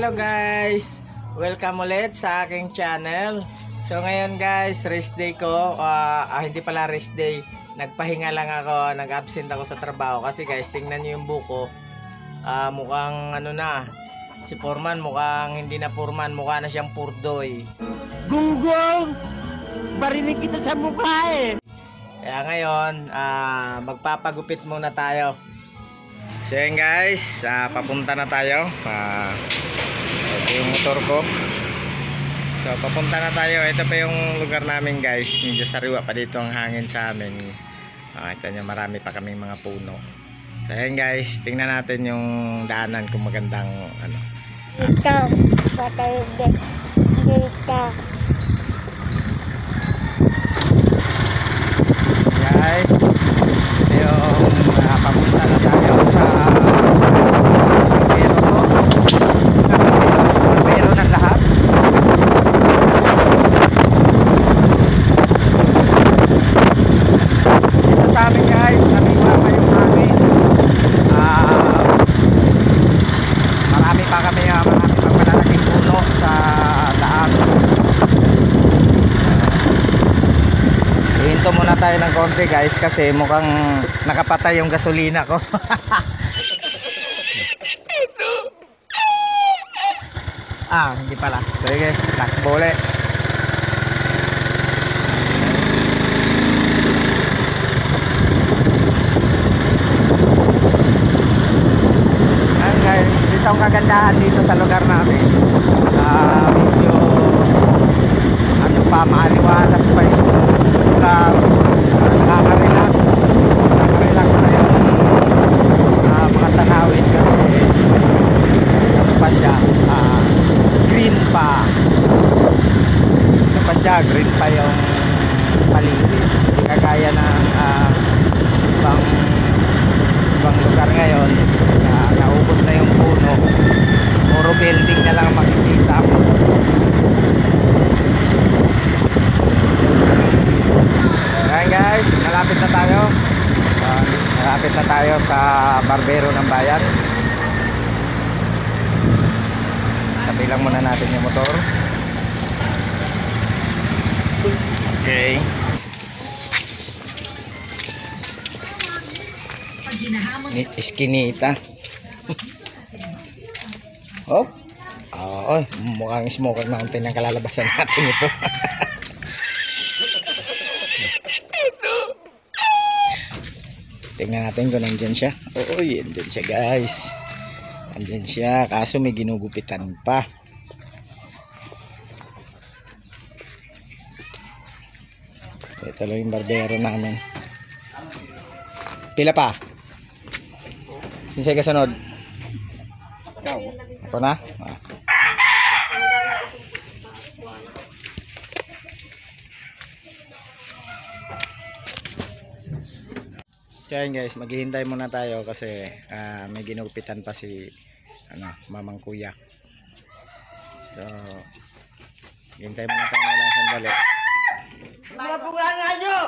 Hello guys! Welcome ulit sa aking channel. So ngayon guys, rest day ko. Hindi pala rest day. Nagpahinga lang ako, nag-absent ako sa trabaho. Kasi guys, tingnan nyo yung buko. Mukhang ano na, si Foreman mukhang hindi na Foreman, mukha na siyang purdoy. Gunggong! Barinig kita sa mukha eh! Kaya ngayon, magpapagupit muna tayo. So yun guys, papunta na tayo. Ito yung motor ko. So papunta na tayo. Ito pa yung lugar namin guys. Medyo sariwa pa dito ang hangin sa amin. Ito nyo, marami pa kaming mga puno. So yun guys, tingnan natin yung daanan kung magandang ano. Dito, batay dito. Guys, ito yung papunta na tayo sa Barbero ng lahat. Dito sa amin guys, samiwa pa yung hangin. Marami pa malalaking puno sa daan. Hinto muna tayo ng konti guys kasi mukhang nakapatay yung gasolina ko. Hindi pala. Sige, takbo ulit. Ayan guys, dito ang kagandahan dito sa lugar namin. Medyo ano pa, maaliwalas pa yung lugar. Nakaka-relax na yung mga tanawin kasi ano pa siya, green pa. Ano pa siya, green pa yung paligid. Hindi kagaya ng ibang lugar ngayon, naubos na yung puno, puro building na lang makikita mo. Ayan guys, malapit na tayo. Malapit na tayo sa Barbero ng Bayan. Tabi lang muna natin yung motor. Okay. Iskinita. Oh. Mukhang Smoky Mountain ang kalalabasan natin ito. Tingnan natin kung nandyan siya. Oo, nandyan siya guys. Nandyan siya, kaso may ginugupitan pa. Ito lang yung barbero namin. Pila pa? Kinsay kasunod? Ako na? Kaya guys, maghihintay muna tayo kasi may ginugupitan pa si mamang kuya. So hintay muna tayo na lang sandali. Mga bunganga nyo!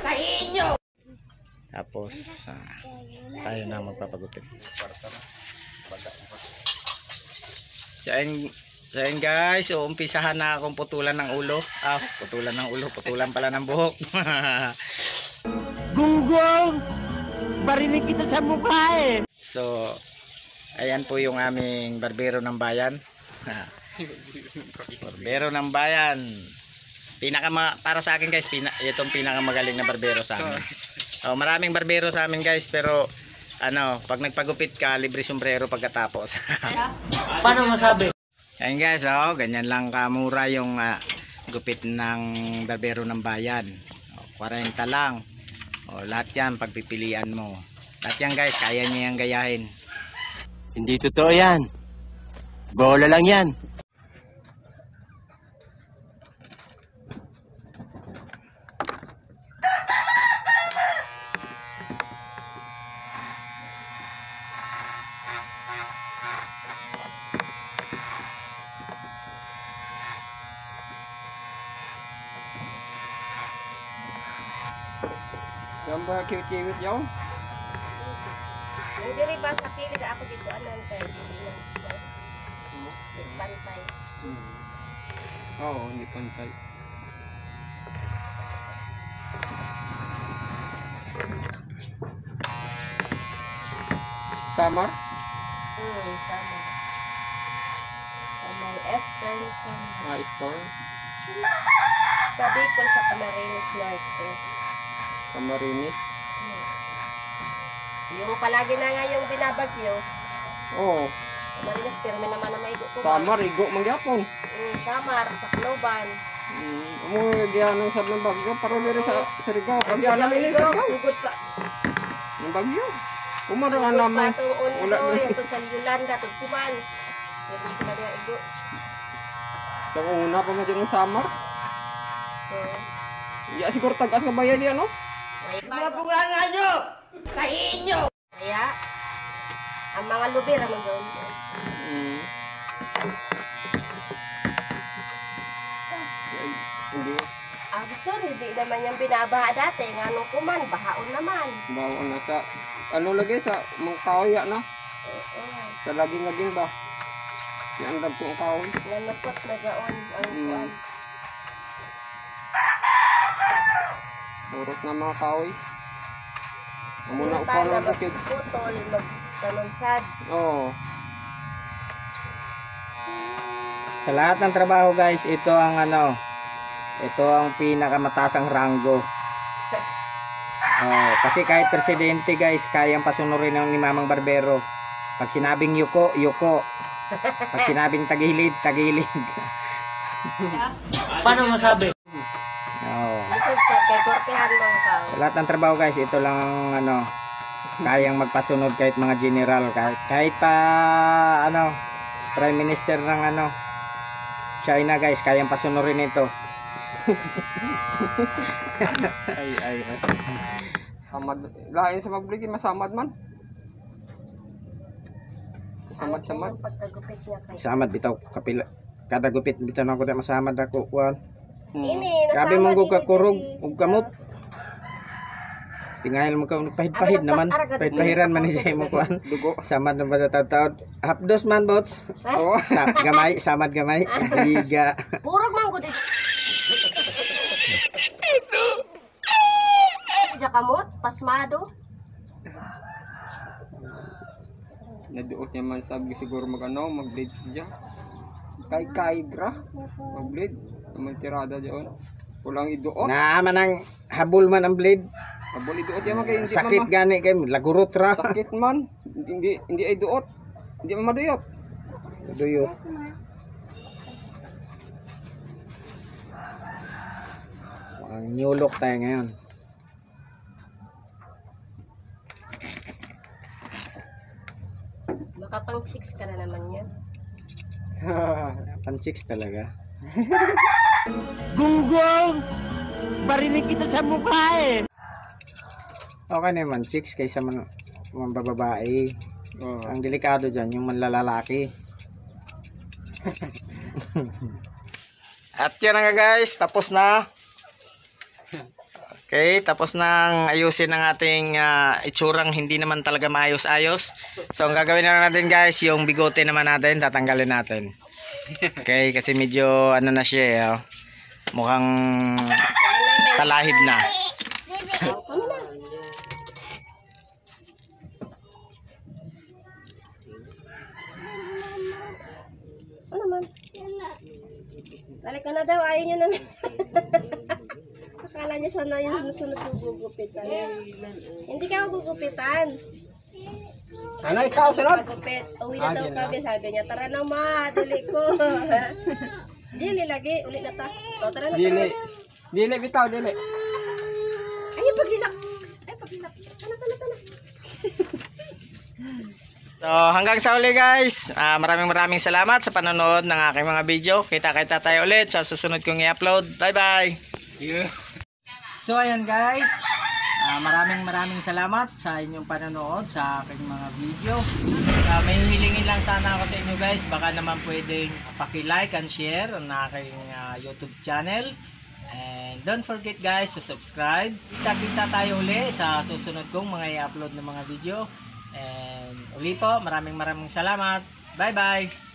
Sa inyo! Tapos tayo na magpapagupit. So ayun guys, umpisahan na akong putulan ng ulo. Putulan ng ulo, putulan pala ng buhok. Gunggong! Barinig kita sa mukha eh! So ayan po yung aming barbero ng bayan. Barbero ng bayan. Para sa akin guys, itong pinakamagaling na barbero sa amin. Maraming barbero sa amin guys, pero pag nagpagupit ka, libre sombrero pagkatapos. Paano masabi? Ayan guys, ganyan lang kamura yung gupit ng barbero ng bayan. 40 lang. Lahat yan pagpipilian mo. Lahat yan guys, kaya niya yung gayahin. Hindi totoo yan. Bola lang yan. Gambar kiwit-kiwit yaw. Diri ba sa kilid ako dito anan kay. pantay. Oo, hindi pantay. Samar? Sama. Sa may Eastern Sama. Store? Sa Bicol, sa Camarines Norte. Camarines? Yung palagi na nga yung binabagyo, Oo. Camarines, pero may naman na may ko. Samar, igo, mangyapon. Samar, Tacloban. Amo, diyan sa ng bagyo, para meron sa Surigao. Pag yan namin sa Surigao. Sugod pa. Ng bagyo. Kumaro ka naman. Wala na. Ito sa Yolanda, Tugtuman. Pwede sila niya igo. Sa una pa mo dyan ng Samar. Ya, siguro tagas ka bayan yan, no? Mga bunganga nyo! Sa inyo! Kaya, ang mga lubi naman doon. Hindi. Gusto, hindi naman yung binabaha dati. Nga nung kuman, bahaon naman. Bawa na sa, ano lagi sa mga kawaya na? Sa laging-laging ba? Yan dag kong kahoy. Nanapot na gaon ang kuwan. Urot na mga kahoy. Muna Tayo upaw na ng bukid. magputol, magtanunsad. Oo. Sa lahat ng trabaho guys, ito ang ito ang pinakamatasang ranggo. Kasi kahit presidente guys, kayang pasunurin ni Mamang Barbero. Pag sinabing yuko, yuko. Pag sinabing tagilid, tagilid. Paano masabi? Isod sa kay kortehan mga kao. Sa lahat ng trabaho guys, ito lang ang kayang magpasunod kahit mga general, kahit pa Prime Minister ng China guys, kayang pasunurin ito. Ay. Samad. Lain sa magbligin, masamad man. Samad-samad. Ang pagkagupit niya kay. Samad bitaw kapila. Kada gupit bitaw na ako na masamad ako kuan. Ini, Grabe nasama mong din kakurog dito ug si- kamot. Tingahil mo ka pahid-pahid naman. Pahid-pahiran man ni sa imo kuan. Dugo. Samad na ba sa taon? Hapdos man bots. Oo. Sa gamay, samad gamay. Biga. Purog man gud ito. Diya kamot, pasmado. Naduot niya man sabi siguro mag-blade siya. Kay gra. Mag-blade. Naman tirada diyon. Kulang iduot. Naama nang habol man ang blade. Kabul iduot yan man kay hindi Sakit gani kay lagurot ra. Sakit man. Hindi ay duot. Hindi man maduyot. Duyo. Ang nyulok tayo ngayon. Baka pang 6 ka na naman yan. Pan-6 talaga. Gunggong! Barinig kita sa mukha eh! Okay naman, 6 kaysa mga bababae. Oo. Ang delikado dyan, yung manlalalaki. At yun na nga guys, tapos na. Okay, tapos nang ayusin ang ating itsurang hindi naman talaga maayos-ayos. So ang gagawin na natin guys, yung bigote naman natin, tatanggalin natin. Okay, kasi medyo na siya eh, oh. Mukhang talahib na. Ano naman? Balik ka na daw, ayaw niya naman. Akala niya sana yung susunod yung gugupitan. Hindi ka magugupitan. Ano ikaw sunod? Magupit. Uwi na daw kami. Sabi niya, tara na ma, dili ko. Dili lagi, uli na ta. O, tara na, tara Dili. na. Dili bitaw, dili. Ay, paghilak. Ay, paghilak. Tana. So hanggang sa uli guys, maraming salamat sa panonood ng aking mga video. Kita-kita tayo ulit sa susunod kong i-upload. Bye bye! So ayan guys, maraming salamat sa inyong panonood sa aking mga video. May hilingin lang sana ako sa inyo guys, baka naman pwedeng paki-like and share ang aking YouTube channel. And don't forget guys to subscribe. Kita-kita tayo uli sa susunod kong mga i-upload ng mga video. And uli po, maraming salamat. Bye bye!